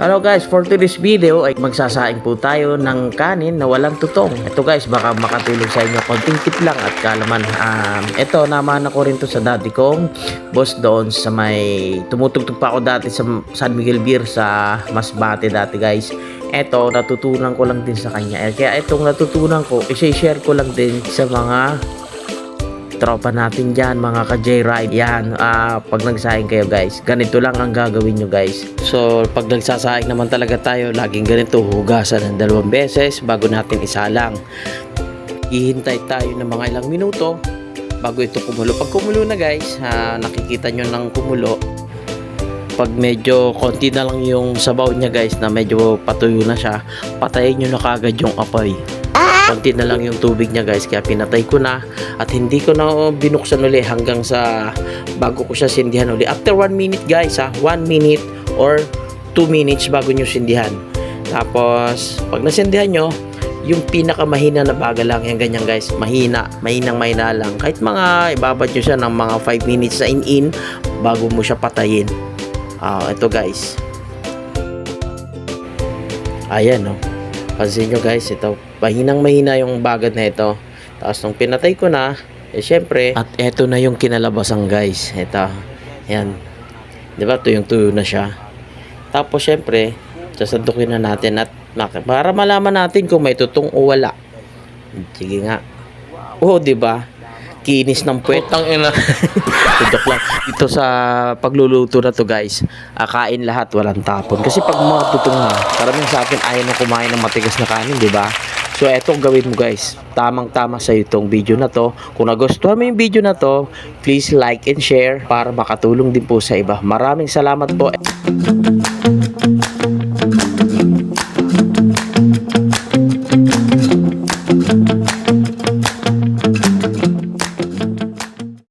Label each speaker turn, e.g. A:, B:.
A: Hello guys, for today's video ay magsasaing po tayo ng kanin na walang tutong. Ito guys, baka makatulong sa inyo konting tip lang at kalaman. Ito, naman ako rin to sa dati kong boss doon sa may tumutugtog pa ako dati sa San Miguel Beer sa Masbate dati guys. Ito, natutunan ko lang din sa kanya. Kaya itong natutunan ko, i-share ko lang din sa mga tropa natin dyan, mga ka-J-Ride. Yan, pag nagsaing kayo guys, ganito lang ang gagawin nyo guys. So pag nagsasaing naman talaga tayo, laging ganito, hugasan ng 2 beses bago natin isalang. Ihintay tayo ng mga ilang minuto bago ito kumulo. Pag kumulo na guys, nakikita nyo ng kumulo. Pag medyo konti na lang yung sabaw niya guys, na medyo patuyo na siya, patayin nyo na kagad yung apoy. Konti na lang yung tubig niya guys, kaya pinatay ko na at hindi ko na binuksan uli hanggang sa bago ko siya sindihan uli. After 1 minute guys, 1 minute or 2 minutes bago nyo sindihan. Tapos pag nasindihan nyo, yung pinakamahina na baga lang yan, ganyan guys, mahinang-mahina lang. Kahit mga ibabad nyo siya ng mga 5 minutes na in bago mo siya patayin. Ito guys, ayan no. Pansin nyo guys, ito, mahinang-mahina yung bagad na ito. Tapos nung pinatay ko na, syempre, at ito na yung kinalabasan guys. Ito, yan. Diba, tuyong-tuyo na siya. Tapos syempre, sasandukin na natin at para malaman natin kung may tutong o wala. Sige nga. Diba? Kinis ng puwet. Tudok lang. Ito sa pagluluto na to guys, kain lahat, walang tapon. Kasi pag mga tutong na, karamihan sa akin ayaw na kumain ng matigas na kanin, di ba? So eto gawin mo guys, tamang-tama sa itong video na to. Kung nagustuhan mo yung video na to, please like and share para makatulong din po sa iba. Maraming salamat po.